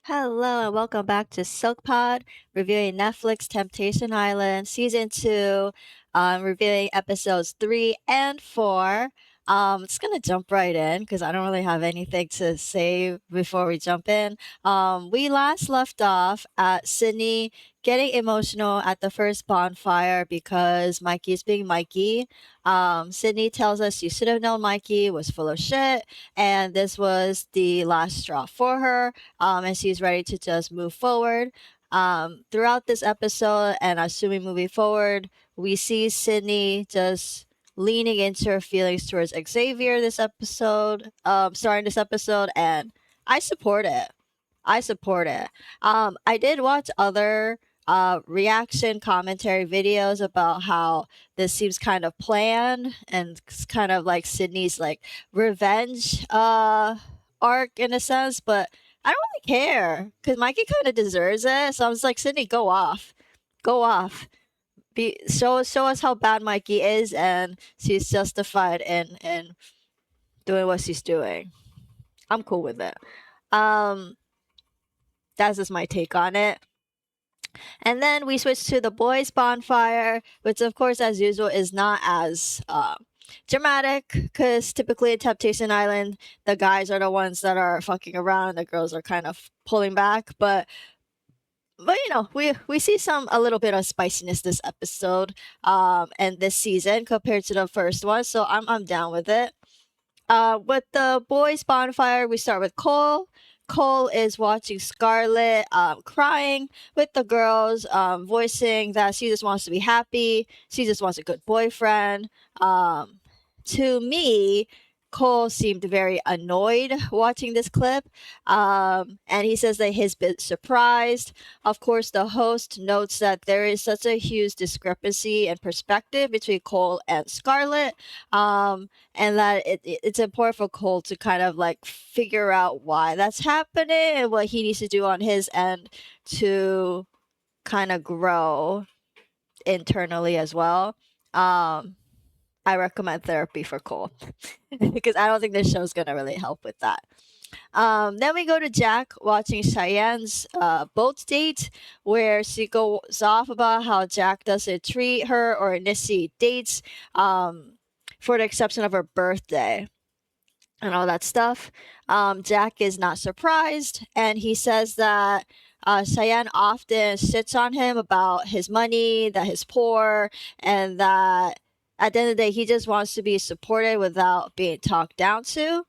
Hello and welcome back to SilkPod, reviewing Netflix Temptation Island Season 2, reviewing episodes 3 and 4. Just gonna jump right in because I don't really have anything to say before we jump in. We last left off at Sydney getting emotional at the first bonfire because Mikey's being Mikey. Sydney tells us you should have known Mikey was full of shit, and this was the last straw for her, and she's ready to just move forward. Throughout this episode, and assuming moving forward, we see Sydney just leaning into her feelings towards Xavier this episode, starting this episode, and I support it. I support it. I did watch other reaction commentary videos about how this seems kind of planned and it's kind of like Sydney's like revenge arc in a sense, but I don't really care because Mikey kind of deserves it. So I was like, Sydney, go off, be show us how bad Mikey is, and she's justified in doing what she's doing. I'm cool with it. Um, that's just my take on it. And then we switch to the boys' bonfire, which, of course, as usual, is not as dramatic because typically in Temptation Island, the guys are the ones that are fucking around, the girls are kind of pulling back. But we see a little bit of spiciness this episode and this season compared to the first one, so I'm down with it. With the boys' bonfire, we start with Cole. Cole is watching Scarlett crying with the girls, voicing that she just wants to be happy. She just wants a good boyfriend. To me, Cole seemed very annoyed watching this clip, and he says that he's been surprised. Of course, the host notes that there is such a huge discrepancy in perspective between Cole and Scarlett, and that it's important for Cole to kind of like figure out why that's happening and what he needs to do on his end to kind of grow internally as well. I recommend therapy for Cole because I don't think this show's gonna really help with that. Then we go to Jack watching Cheyenne's boat date, where she goes off about how Jack doesn't treat her or initiate dates for the exception of her birthday and all that stuff. Jack is not surprised, and he says that Cheyenne often sits on him about his money, that he's poor, and that at the end of the day, he just wants to be supported without being talked down to.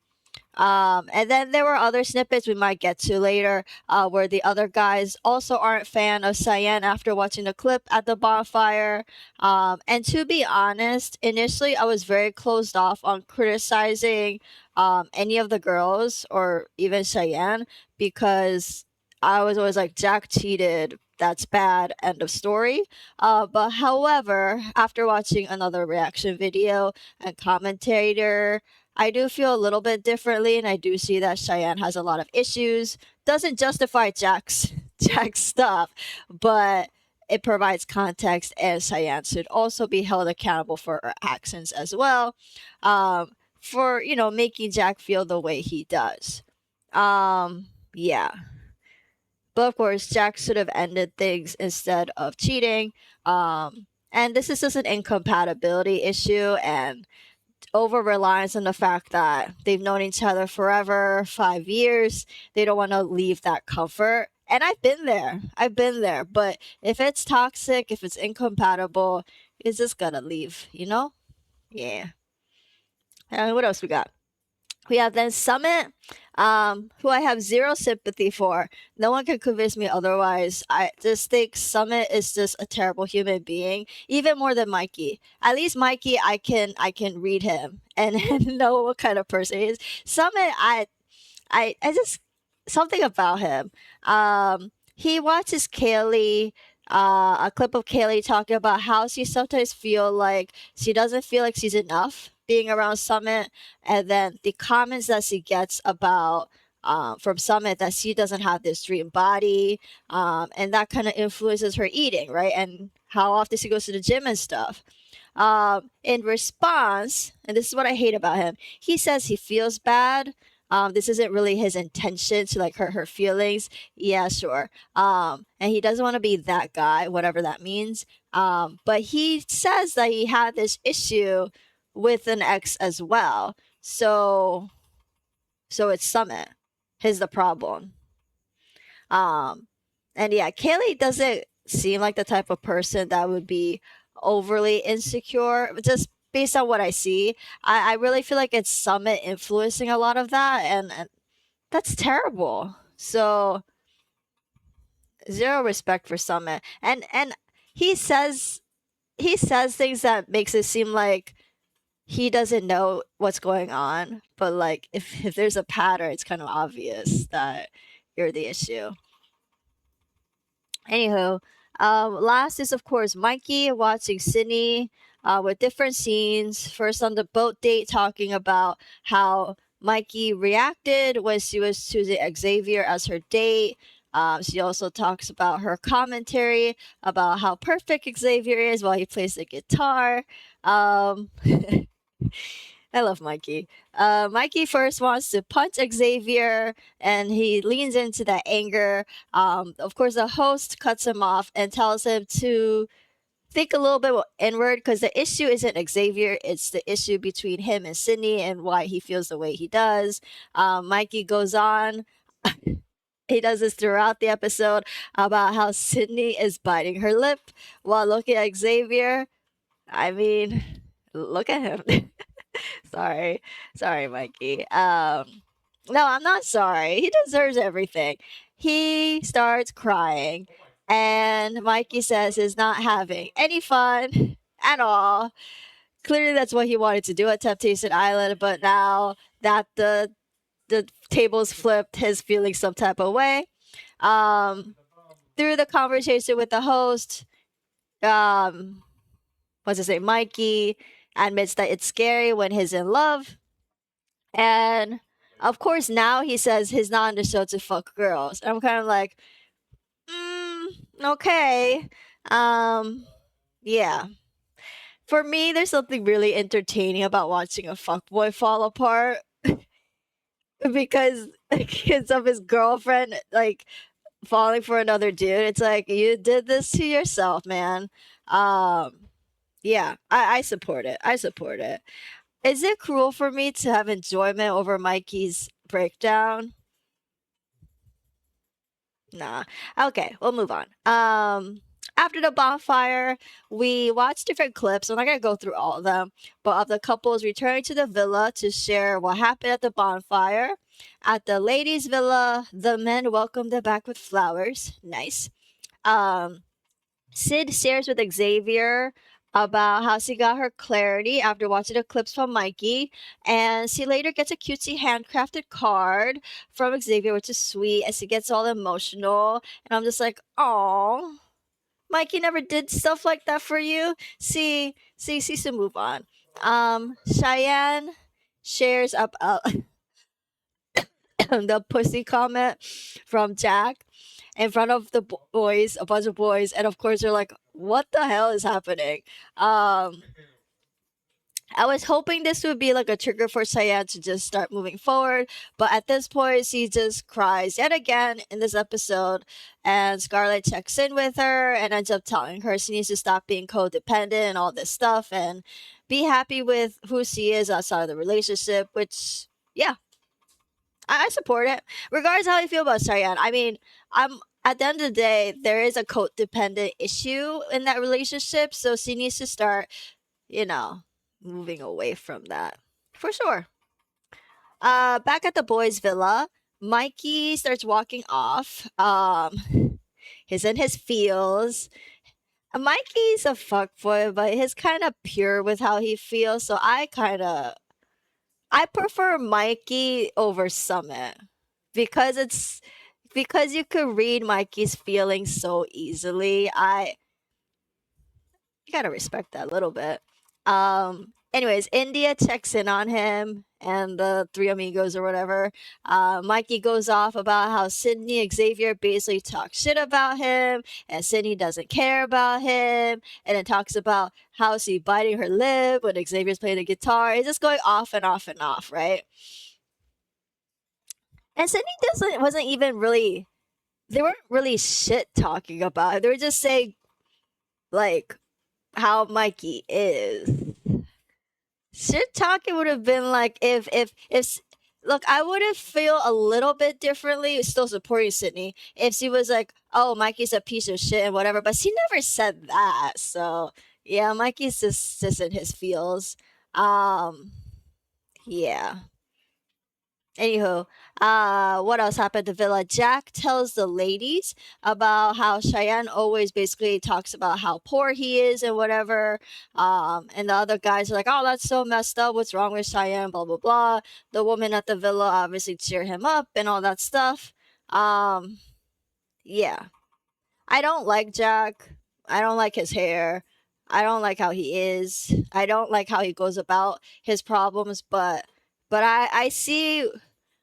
And then there were other snippets we might get to later where the other guys also aren't fan of Cyan after watching the clip at the bonfire. And to be honest, initially I was very closed off on criticizing any of the girls or even Cheyenne because I was always like, Jack cheated. That's bad. End of story. But however, after watching another reaction video and commentator, I do feel a little bit differently, and I do see that Cheyenne has a lot of issues. Doesn't justify Jack's stuff, but it provides context, and Cheyenne should also be held accountable for her actions as well, for making Jack feel the way he does. Yeah. But of course, Jack should have ended things instead of cheating. And this is just an incompatibility issue and over reliance on the fact that they've known each other forever, 5 years. They don't want to leave that comfort. And I've been there. I've been there. But if it's toxic, if it's incompatible, it's just gonna leave, you know? Yeah. And what else we got? We have then Summit, who I have zero sympathy for. No one can convince me otherwise. I just think Summit is just a terrible human being, even more than Mikey. At least Mikey, I can read him and, and know what kind of person he is. Summit, I just something about him. He watches Kaylee. A clip of Kaylee talking about how she sometimes feel like she doesn't feel like she's enough being around Summit, and then the comments that she gets about from Summit that she doesn't have this dream body, and that kind of influences her eating, right? And how often she goes to the gym and stuff. In response, and this is what I hate about him, he says he feels bad this isn't really his intention to like hurt her feelings. Yeah, sure. And he doesn't want to be that guy, whatever that means. But he says that he had this issue with an ex as well. So it's Summit. He's the problem. Um, and yeah, Kaylee doesn't seem like the type of person that would be overly insecure. Just based on what I see, I really feel like it's Summit influencing a lot of that, and that's terrible. So zero respect for Summit, and he says he says things that makes it seem like he doesn't know what's going on, but like if there's a pattern, it's kind of obvious that you're the issue. Anywho, last is of course Mikey watching Sydney with different scenes. First on the boat date, talking about how Mikey reacted when she was choosing Xavier as her date. She also talks about her commentary about how perfect Xavier is while he plays the guitar. Um, I love Mikey. Mikey first wants to punch Xavier, and he leans into that anger. Of course, the host cuts him off and tells him to think a little bit inward because the issue isn't Xavier, it's the issue between him and Sydney and why he feels the way he does. Mikey goes on. He does this throughout the episode about how Sydney is biting her lip while looking at Xavier. I mean, look at him. Sorry. Sorry, Mikey. No, I'm not sorry. He deserves everything. He starts crying, and Mikey says he's not having any fun at all. Clearly, that's what he wanted to do at Temptation Island, but now that the tables flipped, his feeling some type of way. Um, through the conversation with the host, um, what's it say? Mikey admits that it's scary when he's in love. And of course, now he says he's not on the show to fuck girls. And I'm kind of like, mm, okay. Um, yeah. For me, there's something really entertaining about watching a fuckboy fall apart because of his girlfriend like falling for another dude. It's like you did this to yourself, man. Um, yeah, I support it. I support it. Is it cruel for me to have enjoyment over Mikey's breakdown? Nah. Okay, we'll move on. After the bonfire, we watched different clips. I'm not gonna go through all of them, but of the couples returning to the villa to share what happened at the bonfire. At the ladies' villa, the men welcomed them back with flowers. Nice. Um, Sid shares with Xavier about how she got her clarity after watching the clips from Mikey, and she later gets a cutesy handcrafted card from Xavier, which is sweet, and she gets all emotional. And I'm just like, oh, Mikey never did stuff like that for you. See, so move on. Cheyenne shares up the pussy comment from Jack in front of the boys, a bunch of boys, and of course they're like, "What the hell is happening?" Um, I was hoping this would be like a trigger for Cheyenne to just start moving forward, but at this point, she just cries yet again in this episode, and Scarlett checks in with her and ends up telling her she needs to stop being codependent and all this stuff and be happy with who she is outside of the relationship. Which, yeah, I support it. Regardless of how you feel about Cheyenne, I mean, I'm at the end of the day, there is a codependent issue in that relationship, so she needs to start, you know, moving away from that for sure. Back at the boys' villa, Mikey starts walking off. He's in his feels. Mikey's a fuckboy, but he's kind of pure with how he feels, so I prefer Mikey over Summit because because you could read Mikey's feelings so easily. I You gotta respect that a little bit. Anyways, India checks in on him and the three amigos or whatever. Mikey goes off about how Sydney and Xavier basically talk shit about him, and Sydney doesn't care about him, and then talks about how she biting her lip when Xavier's playing the guitar. It's just going off and off and off, right? And Sydney doesn't wasn't even really, they weren't really shit talking about it. They were just saying like how Mikey is. Shit talking would have been like if look, I would have feel a little bit differently, still supporting Sydney, if she was like, "Oh, Mikey's a piece of shit and whatever," but she never said that. So yeah, Mikey's just in his feels. Um, yeah. Anywho, what else happened to Villa? Jack tells the ladies about how Cheyenne always basically talks about how poor he is and whatever. And the other guys are like, "Oh, that's so messed up. What's wrong with Cheyenne?" Blah blah blah. The woman at the villa obviously cheer him up and all that stuff. Um, yeah, I don't like Jack. I don't like his hair. I don't like how he is. I don't like how he goes about his problems. But I see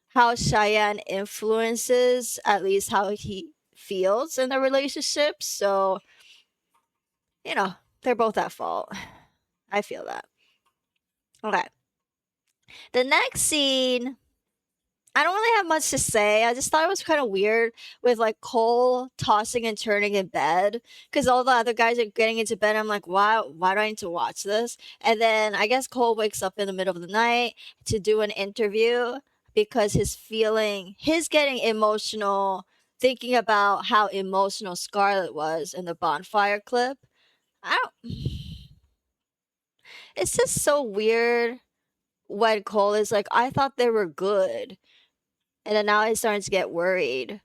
how Cheyenne influences at least how he feels in the relationship. So, you know, they're both at fault. I feel that. Okay. The next scene, I don't really have much to say. I just thought it was kind of weird with like Cole tossing and turning in bed because all the other guys are getting into bed. I'm like, why do I need to watch this? And then I guess Cole wakes up in the middle of the night to do an interview because he's getting emotional thinking about how emotional Scarlett was in the bonfire clip. I don't, it's just so weird when Cole is like, I thought they were good. And then now he's starting to get worried.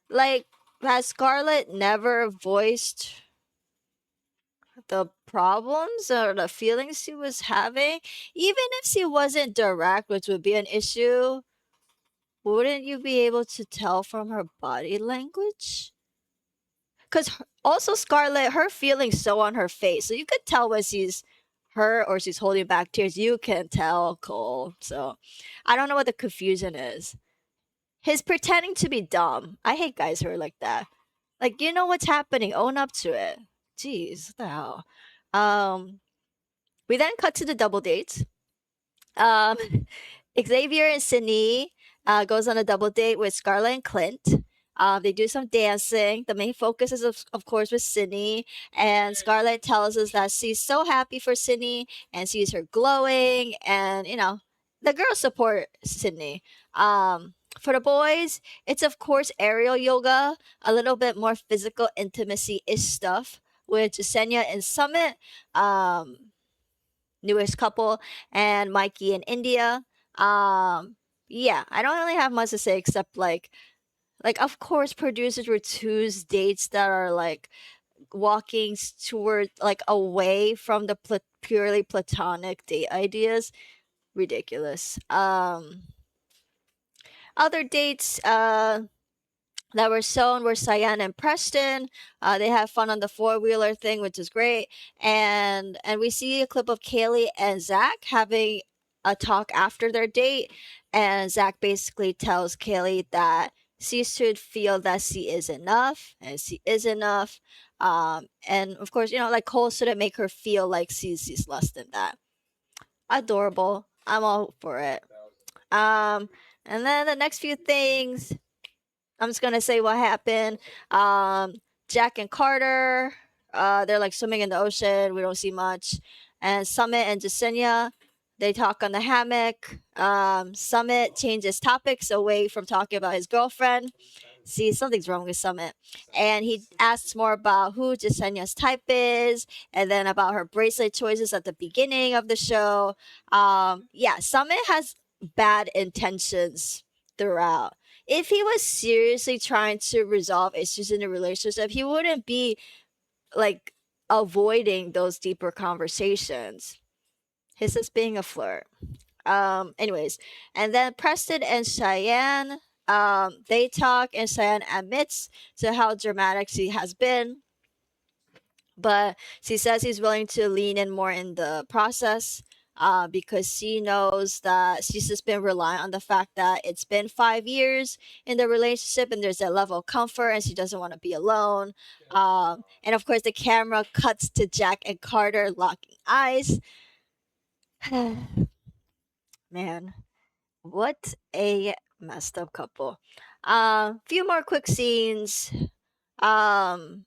Like, has Scarlett never voiced the problems or the feelings she was having? Even if she wasn't direct, which would be an issue, wouldn't you be able to tell from her body language? Because also Scarlett, her feelings so on her face, so you could tell when she's hurt or she's holding back tears. You can tell, Cole. So I don't know what the confusion is. He's pretending to be dumb. I hate guys who are like that. Like, you know what's happening. Own up to it. Jeez, what the hell? Um, we then cut to the double dates. Um, Xavier and Sydney goes on a double date with Scarlett and Clint. They do some dancing. The main focus is, of course, with Sydney. And Scarlett tells us that she's so happy for Sydney and sees her glowing. And, you know, the girls support Sydney. For the boys, it's, of course, aerial yoga, a little bit more physical intimacy ish stuff with Jasenia and Summit. Newest couple, and Mikey in India. Yeah, I don't really have much to say except like of course producers would choose dates that are like walking toward like away from the purely platonic date ideas. Ridiculous. Other dates that were shown were Cyan and Preston. They have fun on the four-wheeler thing, which is great. And we see a clip of Kaylee and Zach having a talk after their date. And Zach basically tells Kaylee that she should feel that she is enough and she is enough. And of course, you know, like Cole shouldn't make her feel like she's less than that. Adorable. I'm all for it. Um, and then the next few things, I'm just gonna say what happened. Jack and Carter, they're like swimming in the ocean. We don't see much. And Summit and Jasenia, they talk on the hammock. Summit changes topics away from talking about his girlfriend. See, something's wrong with Summit. And he asks more about who Jasenia's type is, and then about her bracelet choices at the beginning of the show. Yeah, Summit has bad intentions throughout. If he was seriously trying to resolve issues in a relationship, he wouldn't be like avoiding those deeper conversations. He's just being a flirt. Anyways, and then Preston and Cheyenne, they talk, and Cheyenne admits to how dramatic she has been, but she says he's willing to lean in more in the process. Because she knows that she's just been relying on the fact that it's been 5 years in the relationship and there's that level of comfort and she doesn't want to be alone. And of course, the camera cuts to Jack and Carter locking eyes. Man, what a Messed up couple. Few more quick scenes. Um,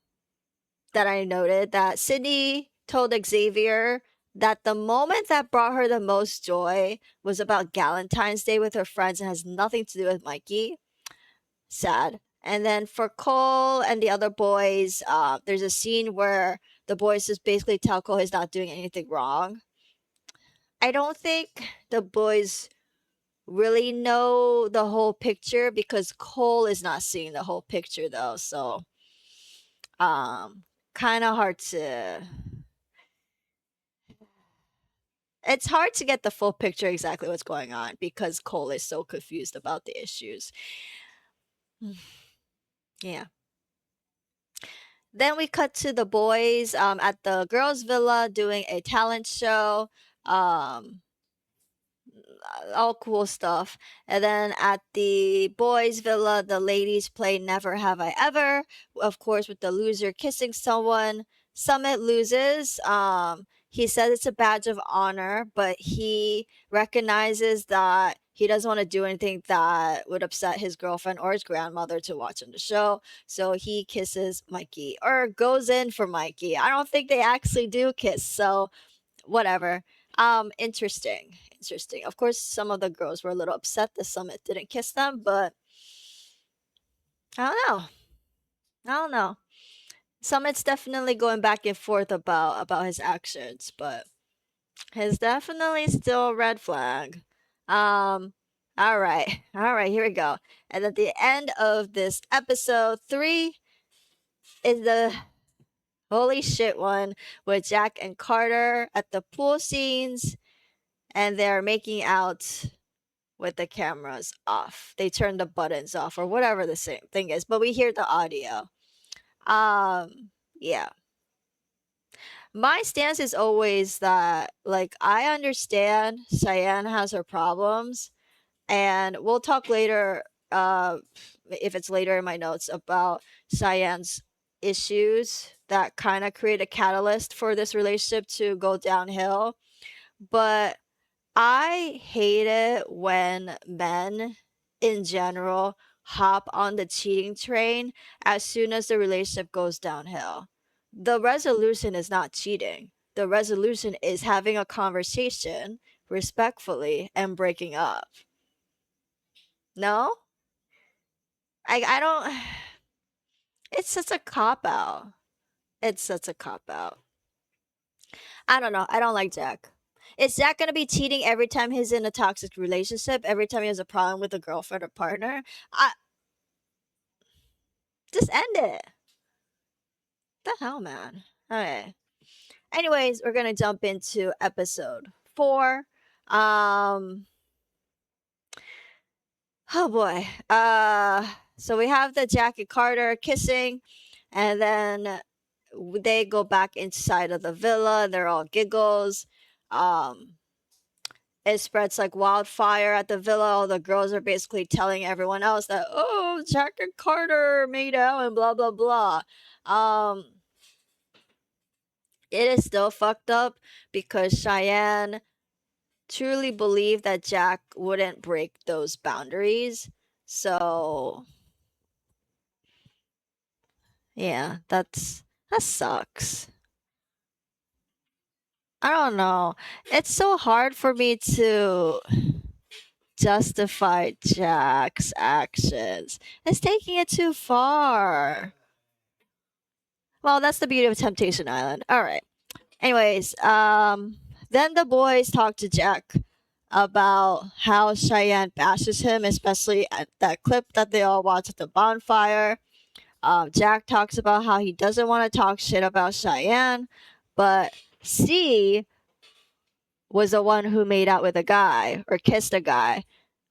that I noted that Sydney told Xavier that the moment that brought her the most joy was about Valentine's Day with her friends and has nothing to do with Mikey. Sad. And then for Cole and the other boys, there's a scene where the boys just basically tell Cole he's not doing anything wrong. I don't think the boys really know the whole picture because Cole is not seeing the whole picture though. So, um, kind of hard to. It's hard to get the full picture exactly what's going on because Cole is so confused about the issues. Yeah. Then we cut to the boys at the girls' villa doing a talent show. Um, all cool stuff. And then at the boys' villa, the ladies play Never Have I Ever, of course, with the loser kissing someone. Summit loses. He says it's a badge of honor, but he recognizes that he doesn't want to do anything that would upset his girlfriend or his grandmother to watch on the show. So he kisses Mikey or goes in for Mikey. I don't think they actually do kiss. So whatever. Interesting. Interesting. Of course, some of the girls were a little upset the Summit didn't kiss them, but I don't know. I don't know. Summit's definitely going back and forth about his actions, but he's definitely still a red flag. Um, all right. All right, here we go. And at the end of this episode 3 is the holy shit one with Jack and Carter at the pool scenes and they're making out with the cameras off. They turn the buttons off or whatever the same thing is, but we hear the audio. Yeah. My stance is always that like I understand Cyan has her problems and we'll talk later if it's later in my notes about Cyan's issues that kind of create a catalyst for this relationship to go downhill. But I hate it when men in general hop on the cheating train as soon as the relationship goes downhill. The resolution is not cheating. The resolution is having a conversation respectfully and breaking up. No? I don't it's such a cop out. It's such a cop out. I don't know. I don't like Jack. Is Jack gonna be cheating every time he's in a toxic relationship? Every time he has a problem with a girlfriend or partner? I just end it. The hell, man. Okay. Anyways, we're gonna jump into episode 4. Um. Oh boy. So we have the Jack and Carter kissing, and then they go back inside of the villa. They're all giggles. Um it spreads like wildfire at the villa. All the girls are basically telling everyone else that, oh, Jack and Carter made out and blah, blah, blah. Um, it is still fucked up because Cheyenne truly believed that Jack wouldn't break those boundaries. So, yeah, that sucks. I don't know. It's so hard for me to justify Jack's actions. It's taking it too far. Well, that's the beauty of Temptation Island. All right. Anyways, then the boys talk to Jack about how Cheyenne bashes him, especially at that clip that they all watch at the bonfire. Jack talks about how he doesn't want to talk shit about Cheyenne, but C was the one who made out with a guy or kissed a guy,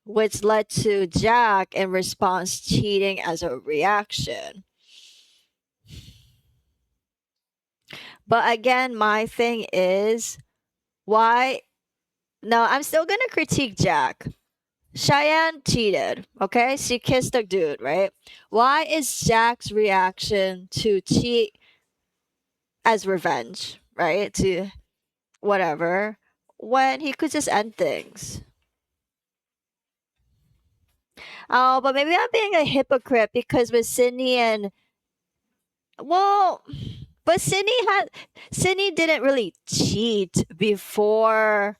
which led to Jack in response cheating as a reaction. But again, my thing is why. No, I'm still gonna critique Jack. Cheyenne cheated, okay? She kissed a dude, right? Why is Jack's reaction to cheat as revenge, right? To whatever, when he could just end things? Oh, but maybe I'm being a hypocrite because with Sydney and well, but Sydney didn't really cheat before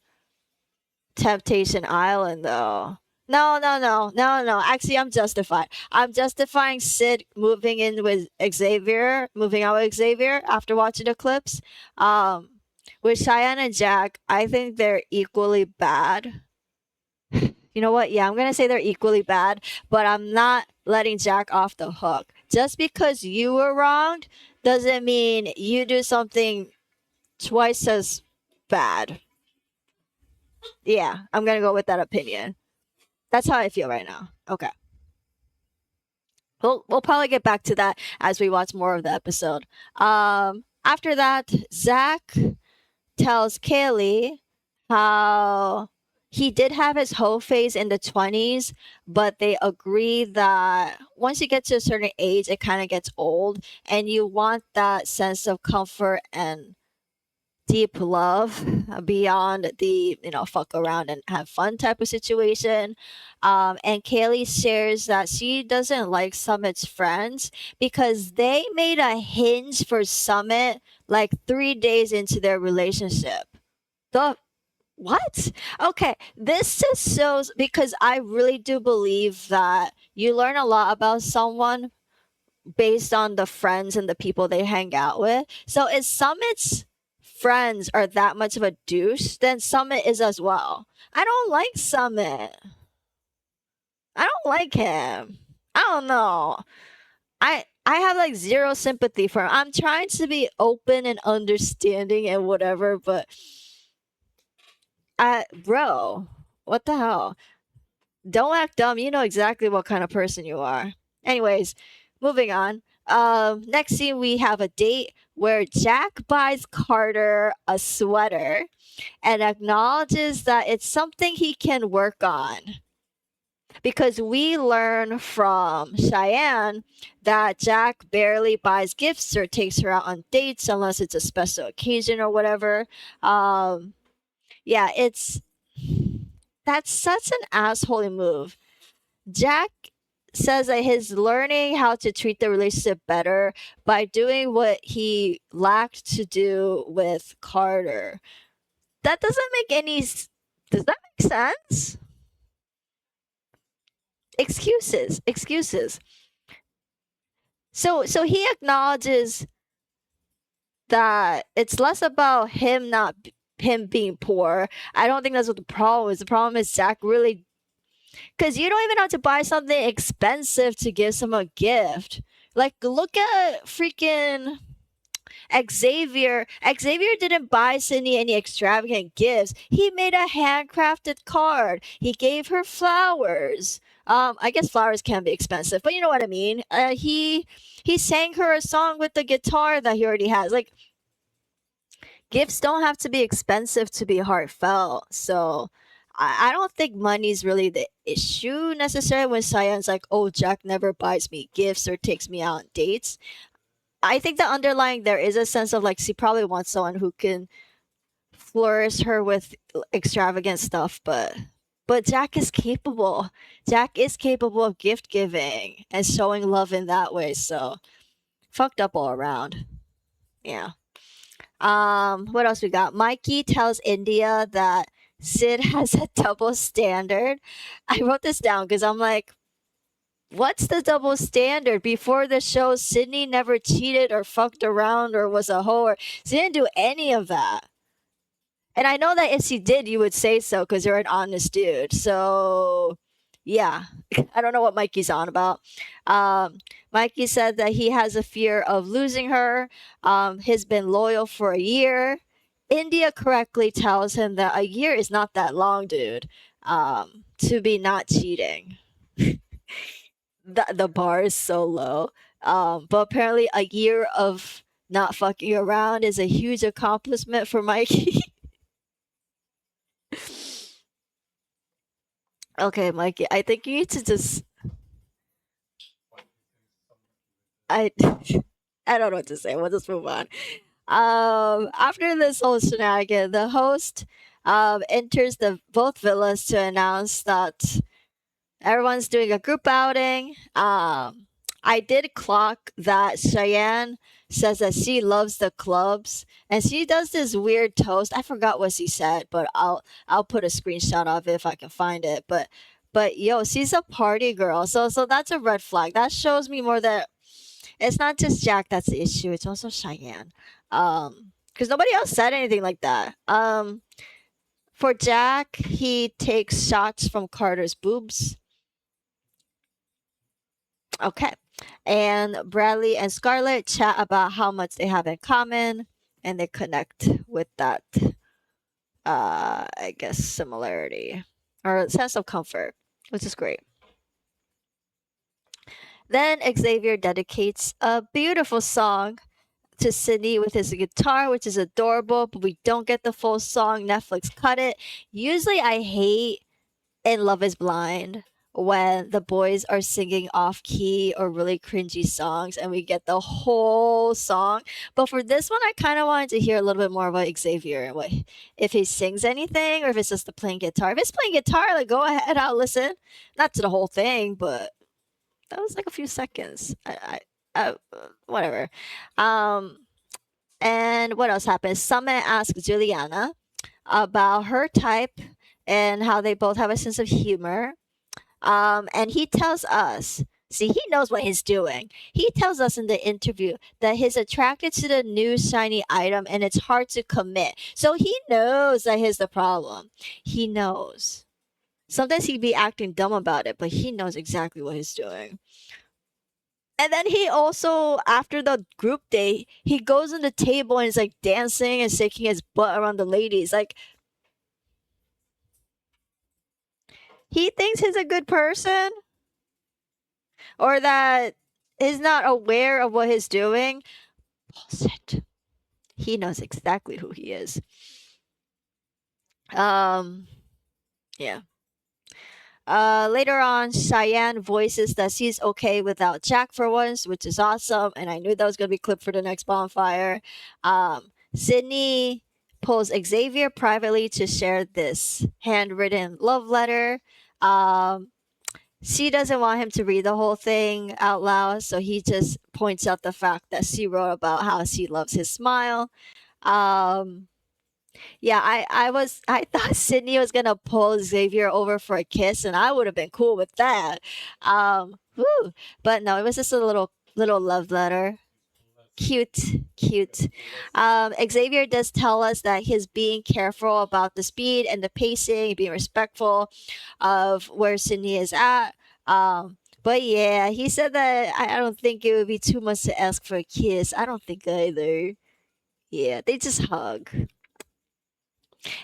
Temptation Island though. No, no, no, no, no. Actually, I'm justified. I'm justifying Sid moving in with Xavier, moving out with Xavier after watching the clips. Um, with Cheyenne and Jack, I think they're equally bad. You know what? Yeah, I'm gonna say they're equally bad, but I'm not letting Jack off the hook. Just because you were wronged doesn't mean you do something twice as bad. Yeah, I'm gonna go with that opinion. That's how I feel right now. Okay. We'll probably get back to that as we watch more of the episode. After that, Zach tells Kaylee how he did have his whole phase in the 20s, but they agree that once you get to a certain age, it kind of gets old, and you want that sense of comfort and deep love beyond the fuck around and have fun type of situation. And Kaylee shares that she doesn't like Summit's friends because they made a hinge for Summit like 3 days into their relationship. The what? Okay, this just shows because I really do believe that you learn a lot about someone based on the friends and the people they hang out with. So if Summit's friends are that much of a douche, then Summit is as well. I don't like Summit. I don't like him. I don't know. I have like zero sympathy for him. I'm trying to be open and understanding and whatever, but bro, what the hell? Don't act dumb. You know exactly what kind of person you are. Anyways, moving on. Next scene we have a date where Jack buys Carter a sweater and acknowledges that it's something he can work on. Because we learn from Cheyenne that Jack barely buys gifts or takes her out on dates unless it's a special occasion or whatever. Yeah, that's such an asshole move. Jack says that he's learning how to treat the relationship better by doing what he lacked to do with Carter. That doesn't make does that make sense? Excuses. So he acknowledges that it's less about him being poor. I don't think that's what the problem is. The problem is Jack really because you don't even have to buy something expensive to give someone a gift. Like, look at freaking Xavier. Xavier didn't buy Sydney any extravagant gifts. He made a handcrafted card. He gave her flowers. I guess flowers can be expensive, but you know what I mean. He sang her a song with the guitar that he already has. Like, gifts don't have to be expensive to be heartfelt. So I don't think money's really the issue necessarily when Cyan's like, oh, Jack never buys me gifts or takes me out on dates. I think the underlying there is a sense of like she probably wants someone who can flourish her with extravagant stuff, but Jack is capable. Jack is capable of gift giving and showing love in that way. So fucked up all around. Yeah. What else we got? Mikey tells India that Sid has a double standard. I wrote this down because I'm like, what's the double standard? Before the show, Sydney never cheated or fucked around or was a hoe or she didn't do any of that. And I know that if she did, you would say so because you're an honest dude. So, yeah, I don't know what Mikey's on about. Mikey said that he has a fear of losing her. He's been loyal for a year. India correctly tells him that a year is not that long, dude, to be not cheating. The bar is so low. But apparently, a year of not fucking around is a huge accomplishment for Mikey. Okay, Mikey, I think you need to just I I don't know what to say. We'll just move on. After this whole scenario, the host enters the both villas to announce that Everyone's doing a group outing. I did clock that Cheyenne says that she loves the clubs, and she does this weird toast. I forgot what she said, but I'll put a screenshot of it if I can find it. But yo, she's a party girl, so that's a red flag. That shows me more that it's not just Jack that's the issue. It's also Cheyenne. Because nobody else said anything like that. For Jack, he takes shots from Carter's boobs. Okay. And Bradley and Scarlett chat about how much they have in common, and they connect with that I guess similarity or sense of comfort, which is great. Then Xavier dedicates a beautiful song to Sydney with his guitar, which is adorable, but we don't get the full song. Netflix cut it. Usually I hate in Love is Blind when the boys are singing off key or really cringy songs and we get the whole song. But for this one, I kind of wanted to hear a little bit more about Xavier and what if he sings anything or if it's just the playing guitar. If it's playing guitar, like go ahead, I'll listen. Not to the whole thing, but that was like a few seconds. Whatever. Um, and what else happened? Summit asked Juliana about her type and how they both have a sense of humor. And he tells us, see, he knows what he's doing. He tells us in the interview that he's attracted to the new shiny item and it's hard to commit. So he knows that here's the problem. He knows. Sometimes he'd be acting dumb about it, but he knows exactly what he's doing. And then he also, after the group day, he goes on the table and is like dancing and shaking his butt around the ladies. Like, he thinks he's a good person or that he's not aware of what he's doing. Bullshit. He knows exactly who he is. Yeah. Later on, Cheyenne voices that she's okay without Jack for once, which is awesome. And I knew that was going to be clipped for the next bonfire. Sydney pulls Xavier privately to share this handwritten love letter. She doesn't want him to read the whole thing out loud, so he just points out the fact that she wrote about how she loves his smile. Um, yeah, I thought Sydney was gonna pull Xavier over for a kiss, and I would have been cool with that. Woo. But no, it was just a little love letter. Cute, cute. Xavier does tell us that he's being careful about the speed and the pacing, being respectful of where Sydney is at. But yeah, he said that I don't think it would be too much to ask for a kiss. I don't think either. Yeah, they just hug.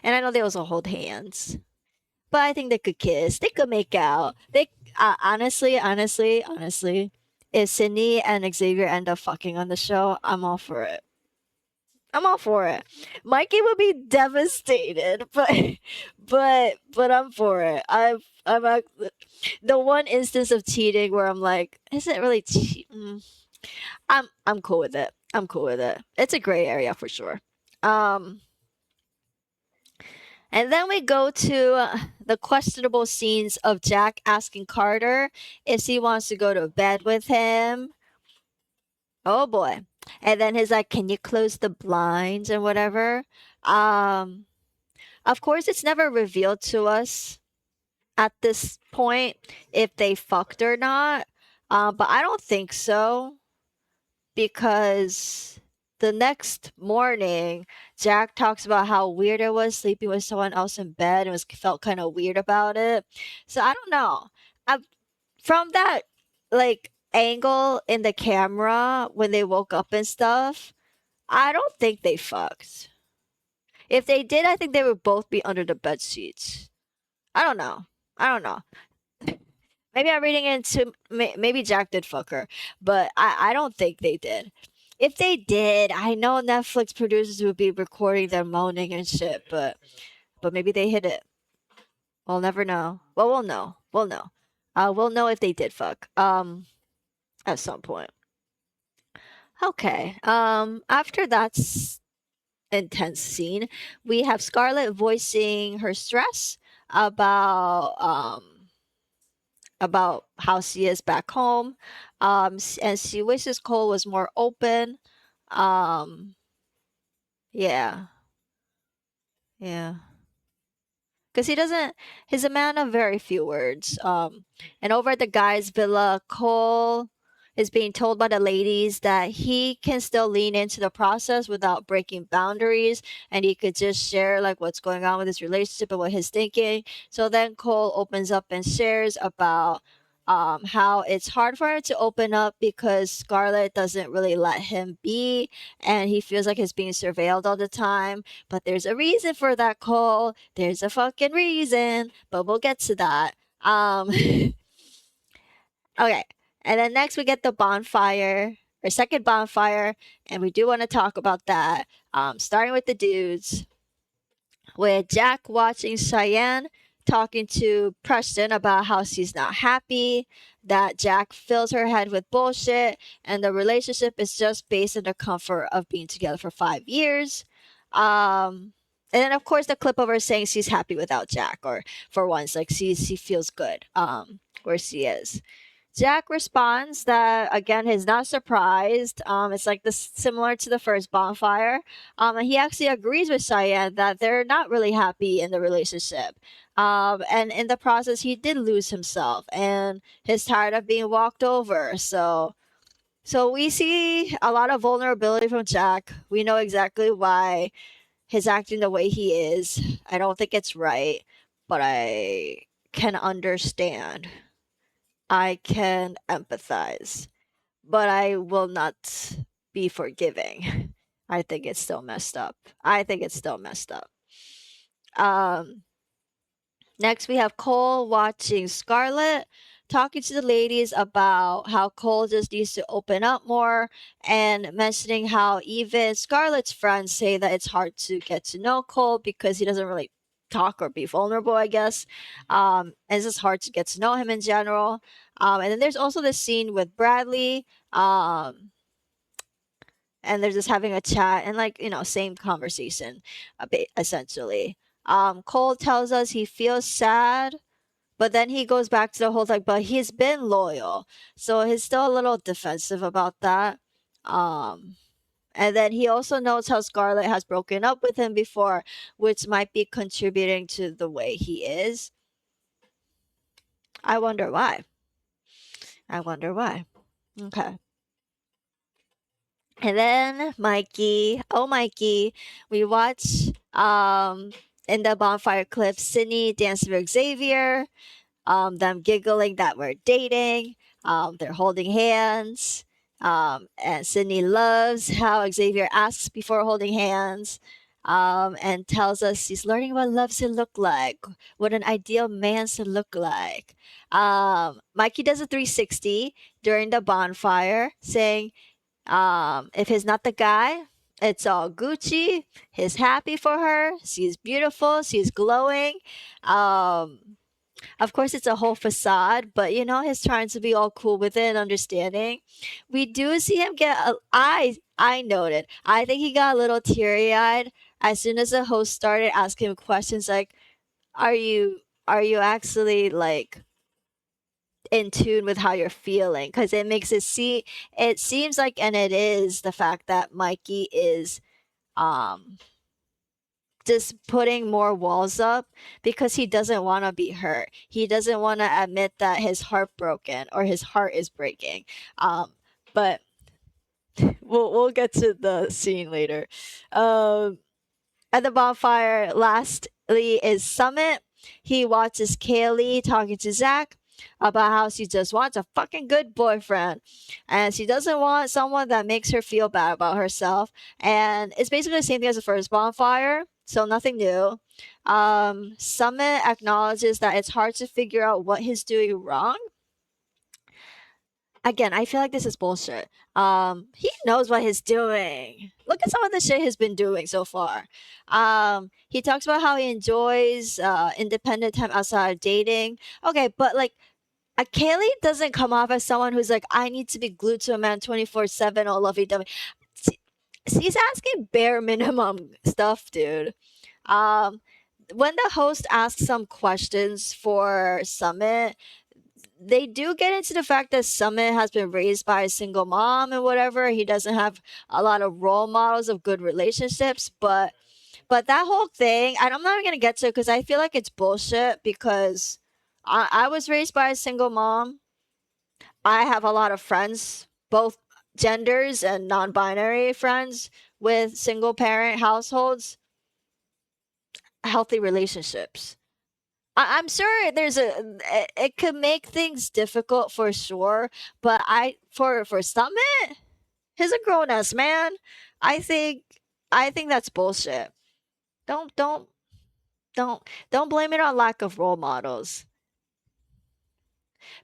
And I know they also hold hands. But I think they could kiss. They could make out. They honestly, if Sydney and Xavier end up fucking on the show, I'm all for it. I'm all for it. Mikey would be devastated, but I'm for it. The one instance of cheating where I'm like, is it really I'm cool with it. I'm cool with it. It's a gray area for sure. Um And then we go to the questionable scenes of Jack asking Carter if he wants to go to bed with him. Oh boy. And then he's like, can you close the blinds and whatever? Um, of course, it's never revealed to us at this point if they fucked or not. But I don't think so because the next morning, Jack talks about how weird it was sleeping with someone else in bed and felt kind of weird about it. So I don't know. I, from that like angle in the camera when they woke up and stuff, I don't think they fucked. If they did, I think they would both be under the bed sheets. I don't know. I don't know. Maybe I'm reading into maybe Jack did fuck her, but I don't think they did. If they did, I know Netflix producers would be recording them moaning and shit, but maybe they hid it. We'll never know. Well, we'll know. We'll know. We'll know if they did fuck. At some point. Okay. After that intense scene, we have Scarlett voicing her stress about about how she is back home. And she wishes Cole was more open. Um, yeah, yeah. Because he doesn't, he's a man of very few words. And over at the guy's villa, Cole is being told by the ladies that he can still lean into the process without breaking boundaries, and he could just share like what's going on with his relationship and what he's thinking. So then Cole opens up and shares about how it's hard for him to open up because Scarlett doesn't really let him be, and he feels like he's being surveilled all the time. But there's a reason for that, Cole. There's a fucking reason, but we'll get to that. Okay. And then next we get the bonfire, or second bonfire, and we do want to talk about that. Starting with the dudes, with Jack watching Cheyenne talking to Preston about how she's not happy, that Jack fills her head with bullshit, and the relationship is just based on the comfort of being together for 5 years. And then of course the clip of her saying she's happy without Jack, or for once, like she feels good where she is. Jack responds that again he's not surprised. It's like this similar to the first bonfire. And he actually agrees with Cheyenne that they're not really happy in the relationship. And in the process, he did lose himself, and he's tired of being walked over. So we see a lot of vulnerability from Jack. We know exactly why he's acting the way he is. I don't think it's right, but I can understand. I can empathize, but I will not be forgiving. I think it's still messed up. I think it's still messed up. Um, Next, we have Cole watching Scarlett, talking to the ladies about how Cole just needs to open up more, and mentioning how even Scarlett's friends say that it's hard to get to know Cole because he doesn't really talk or be vulnerable, I guess. And it's just hard to get to know him in general. And then there's also this scene with Bradley. And they're just having a chat and, like, same conversation a bit, essentially. Cole tells us he feels sad, but then he goes back to the whole thing, but he's been loyal. So he's still a little defensive about that. Um, and then he also knows how Scarlett has broken up with him before, which might be contributing to the way he is. I wonder why. I wonder why. Okay. And then Mikey, oh Mikey, we watch in the bonfire clip Sydney dance with Xavier, them giggling that we're dating, they're holding hands, and Sydney loves how Xavier asks before holding hands, and tells us he's learning what love should look like, what an ideal man should look like. Mikey does a 360 during the bonfire, saying, if he's not the guy, it's all Gucci. He's happy for her. She's beautiful. She's glowing. Of course, it's a whole facade, but he's trying to be all cool with it and understanding. We do see him get. I noted. I think he got a little teary eyed as soon as the host started asking him questions like, "Are you actually like?" in tune with how you're feeling, because it makes it seems like, and it is the fact that Mikey is um just putting more walls up because he doesn't want to be hurt. He doesn't want to admit that his heart broken or his heart is breaking. But we'll get to the scene later. At the bonfire, lastly, is Summit. He watches Kaylee talking to Zach about how she just wants a fucking good boyfriend, and she doesn't want someone that makes her feel bad about herself. And it's basically the same thing as the first bonfire, so nothing new. Summit acknowledges that it's hard to figure out what he's doing wrong. Again, I feel like this is bullshit. He knows what he's doing. Look at some of the shit he's been doing so far. He talks about how he enjoys independent time outside of dating. Okay, but like, Kaylee doesn't come off as someone who's like, I need to be glued to a man 24/7 or lovey dovey. She's asking bare minimum stuff, dude. When the host asks some questions for Summit, they do get into the fact that Summit has been raised by a single mom and whatever. He doesn't have a lot of role models of good relationships, but that whole thing, and I'm not even gonna get to it because I feel like it's bullshit. Because I was raised by a single mom. I have a lot of friends, both genders and non-binary friends with single parent households, healthy relationships. I'm sure it could make things difficult for sure, but for Summit, he's a grown ass man. I think I think that's bullshit. Don't don't don't blame it on lack of role models.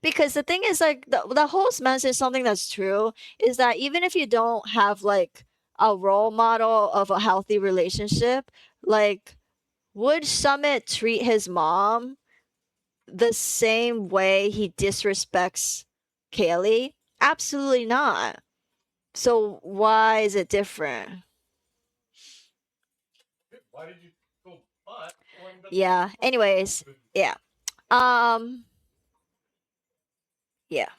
Because the thing is, like, the host mentioned something that's true, is that even if you don't have like a role model of a healthy relationship, like, would Summit treat his mom the same way he disrespects Kaylee? Absolutely not. So why is it different? Yeah. Anyways, yeah. Um yeah.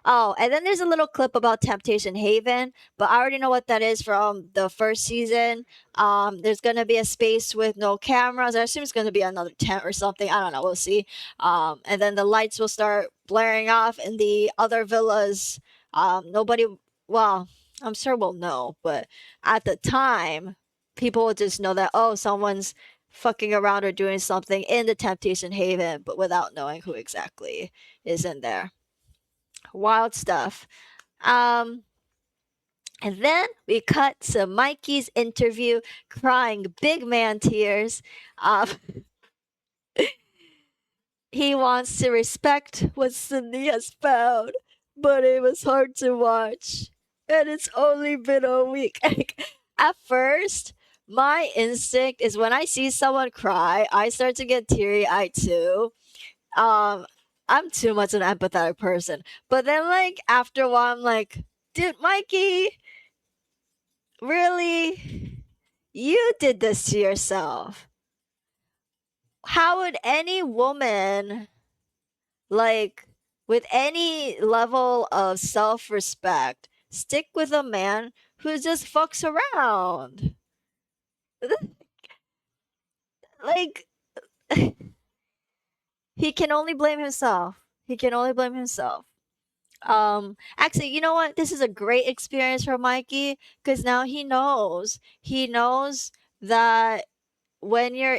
Oh, and then there's a little clip about Temptation Haven, but I already know what that is from the first season. There's gonna be a space with no cameras. I assume it's gonna be another tent or something. I don't know. We'll see. And then the lights will start blaring off in the other villas. Nobody. Well, I'm sure we'll know, but at the time, people will just know that, oh, someone's fucking around or doing something in the Temptation Haven, but without knowing who exactly is in there. Wild stuff. Um, and then we cut to Mikey's interview, crying big man tears. Um, he wants to respect what Cindy has found, but it was hard to watch. And it's only been a week. At first, my instinct is when I see someone cry, I start to get teary eyed too. um I'm too much an empathetic person. But then, like, after a while, I'm like, dude, Mikey, really? You did this to yourself. How would any woman, like, with any level of self-respect, stick with a man who just fucks around? Like, he can only blame himself. He can only blame himself. Actually, you know what? This is a great experience for Mikey because now he knows. He knows that when you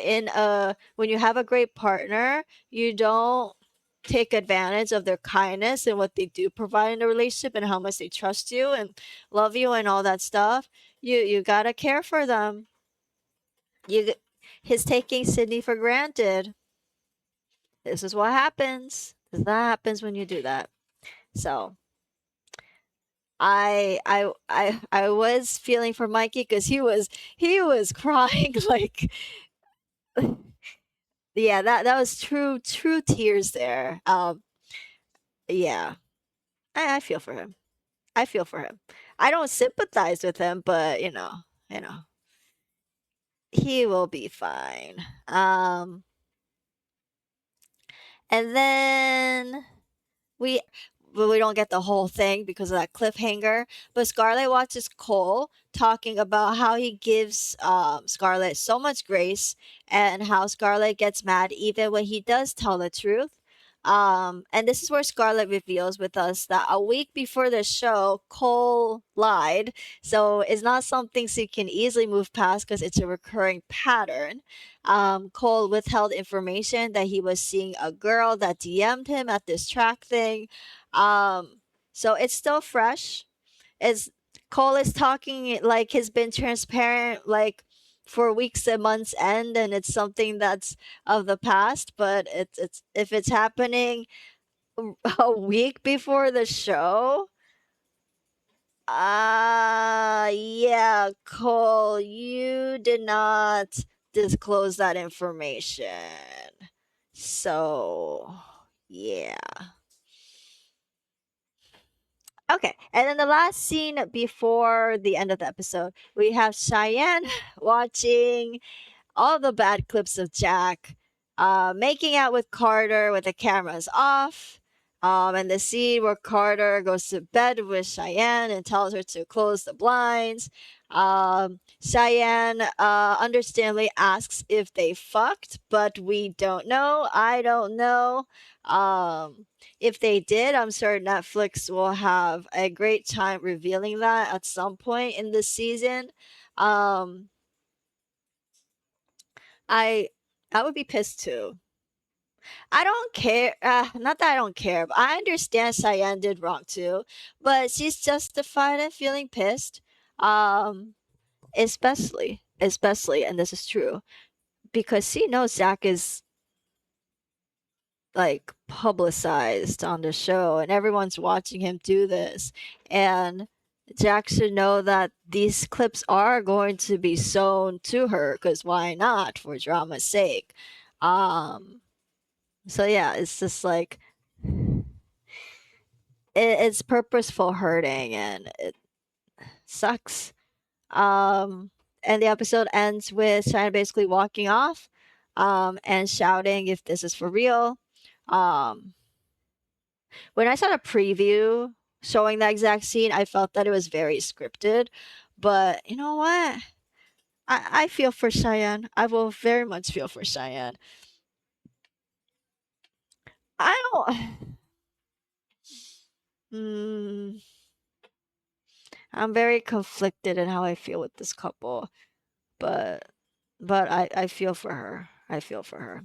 have a great partner, you don't take advantage of their kindness and what they do provide in a relationship and how much they trust you and love you and all that stuff. You gotta care for them. You He's taking Sydney for granted. This is what happens. This is what happens when you do that. So I was feeling for Mikey because he was crying like, yeah, that was true tears there. Yeah, I feel for him. I feel for him. I don't sympathize with him, but you know, he will be fine. And then we we don't get the whole thing because of that cliffhanger. But Scarlett watches Cole talking about how he gives Scarlett so much grace and how Scarlett gets mad even when he does tell the truth. And this is where Scarlett reveals with us that a week before the show, Cole lied. So it's not something she can easily move past because it's a recurring pattern. Cole withheld information that he was seeing a girl that DM'd him at this track thing. So it's still fresh. It's Cole is talking like he's been transparent like for weeks and months end, and it's something that's of the past. But it's if it's happening a week before the show, yeah, Cole, you did not disclose that information. So, yeah. Okay, and then the last scene before the end of the episode, we have Cheyenne watching all the bad clips of Jack making out with Carter with the cameras off. And the scene where Carter goes to bed with Cheyenne and tells her to close the blinds. Cheyenne understandably asks if they fucked, but we don't know. I don't know. If they did, I'm sure Netflix will have a great time revealing that at some point in this season. Um, I I would be pissed too. I don't care. Not that I don't care, but I understand Cheyenne did wrong too. But she's justified in feeling pissed. Um, especially, and this is true because she knows Zach is like publicized on the show, and everyone's watching him do this, and Jack should know that these clips are going to be shown to her because why not for drama's sake. Um, so yeah, it's just like it's purposeful hurting and it sucks. Um, and the episode ends with China basically walking off, and shouting if this is for real. Um, when I saw a preview showing that exact scene, I felt that it was very scripted. But you know what? I feel for Cheyenne. I will very much feel for Cheyenne. I don't. Hmm. I'm very conflicted in how I feel with this couple, but I feel for her. I feel for her.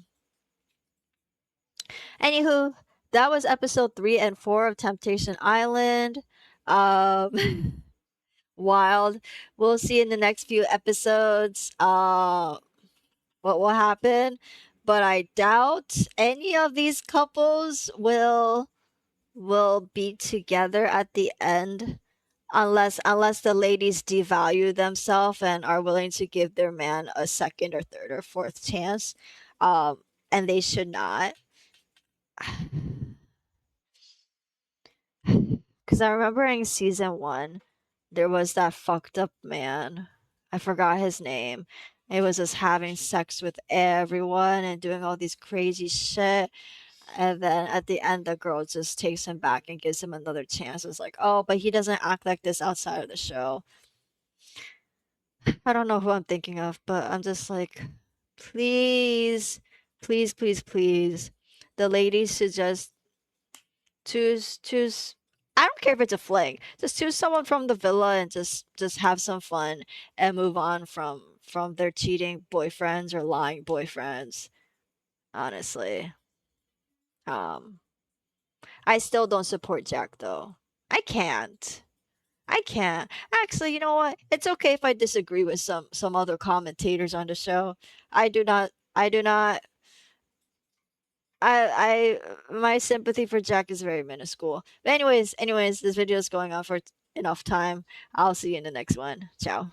Anywho, that was episode 3 and 4 of Temptation Island. Um, wild. We'll see in the next few episodes. What will happen? But I doubt any of these couples will be together at the end unless the ladies devalue themselves and are willing to give their man a second or third or fourth chance. And they should not. Because I remember in season 1, there was that fucked up man. I forgot his name. It was just having sex with everyone and doing all these crazy shit. And then at the end, the girl just takes him back and gives him another chance. It's like, oh, but he doesn't act like this outside of the show. I don't know who I'm thinking of, but I'm just like, please, please, please, please. The ladies should just choose. I don't care if it's a fling. Just choose someone from the villa and just have some fun and move on from their cheating boyfriends or lying boyfriends. Honestly, um, I still don't support Jack though. I can't. I can't. Actually, you know what? It's okay if I disagree with some other commentators on the show. I do not. I do not. My sympathy for Jack is very minuscule. But anyways, this video is going on for enough time. I'll see you in the next one. Ciao.